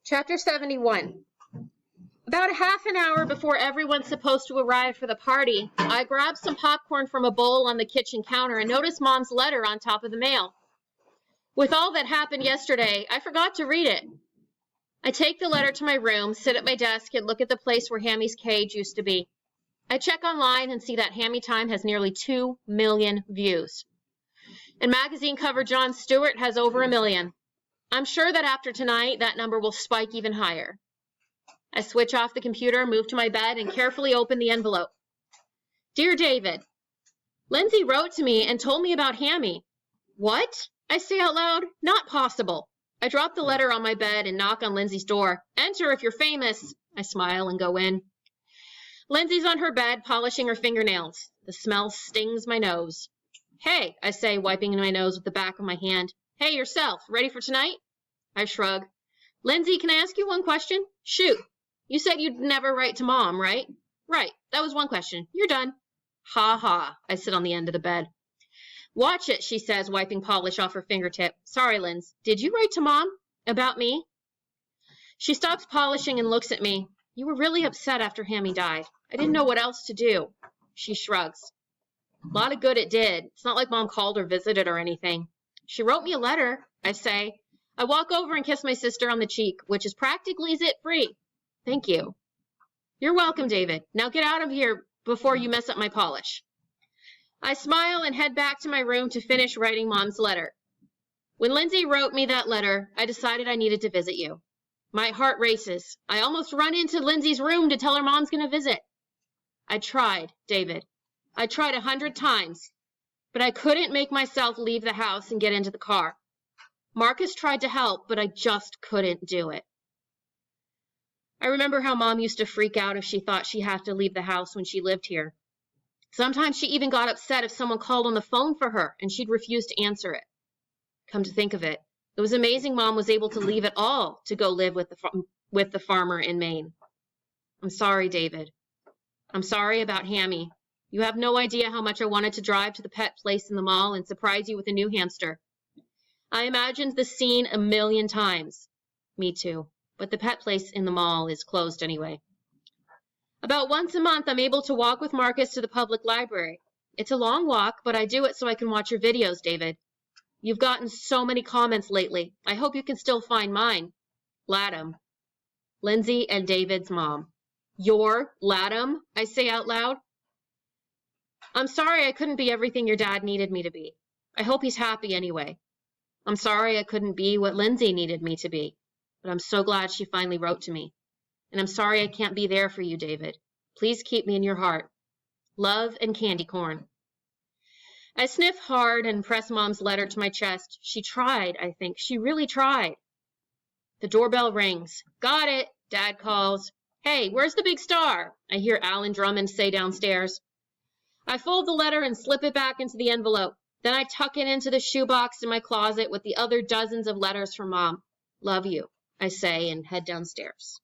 Chapter 71. About a half an hour before everyone's supposed to arrive for the party, I grabbed some popcorn from a bowl on the kitchen counter and noticed Mom's letter on top of the mail. With all that happened yesterday, I forgot to read it. I take the letter to my room, sit at my desk, and look at the place where Hammy's cage used to be. I check online and see that Hammy Time has nearly 2 million views. And magazine cover Jon Stewart has over 1 million. I'm sure that after tonight, that number will spike even higher. I switch off the computer, move to my bed, and carefully open the envelope. Dear David, Lindsay wrote to me and told me about Hammy. What? I say out loud, not possible. I drop the letter on my bed and knock on Lindsay's door. Enter if you're famous. I smile and go in. Lindsay's on her bed, polishing her fingernails. The smell stings my nose. Hey, I say, wiping my nose with the back of my hand. Hey, yourself, ready for tonight? I shrug. Lindsay, can I ask you one question? Shoot. You said you'd never write to Mom, right? Right, that was one question. You're done. Ha ha, I sit on the end of the bed. Watch it, she says, wiping polish off her fingertip. Sorry, Linz, did you write to Mom? About me? She stops polishing and looks at me. You were really upset after Hammy died. I didn't know what else to do. She shrugs. A lot of good it did. It's not like Mom called or visited or anything. She wrote me a letter, I say. I walk over and kiss my sister on the cheek, which is practically zit-free. Thank you. You're welcome, David. Now get out of here before you mess up my polish. I smile and head back to my room to finish writing Mom's letter. When Lindsay wrote me that letter, I decided I needed to visit you. My heart races. I almost run into Lindsay's room to tell her Mom's going to visit. I tried, David. I tried 100 times, but I couldn't make myself leave the house and get into the car. Marcus tried to help, but I just couldn't do it. I remember how Mom used to freak out if she thought she had to leave the house when she lived here. Sometimes she even got upset if someone called on the phone for her and she'd refuse to answer it. Come to think of it, it was amazing Mom was able to leave it all to go live with the farmer in Maine. I'm sorry, David. I'm sorry about Hammy. You have no idea how much I wanted to drive to the pet place in the mall and surprise you with a new hamster. I imagined the scene 1,000,000 times. Me too. But the pet place in the mall is closed anyway. About once a month, I'm able to walk with Marcus to the public library. It's a long walk, but I do it so I can watch your videos, David. You've gotten so many comments lately. I hope you can still find mine. Latham. Lindsay and David's mom. Your Latham? I say out loud. I'm sorry I couldn't be everything your dad needed me to be. I hope he's happy anyway. I'm sorry I couldn't be what Lindsay needed me to be, but I'm so glad she finally wrote to me. And I'm sorry I can't be there for you, David. Please keep me in your heart. Love and candy corn. I sniff hard and press Mom's letter to my chest. She tried, I think. She really tried. The doorbell rings. Got it, Dad calls. Hey, where's the big star? I hear Alan Drummond say downstairs. I fold the letter and slip it back into the envelope. Then I tuck it into the shoebox in my closet with the other dozens of letters from Mom. Love you, I say, and head downstairs.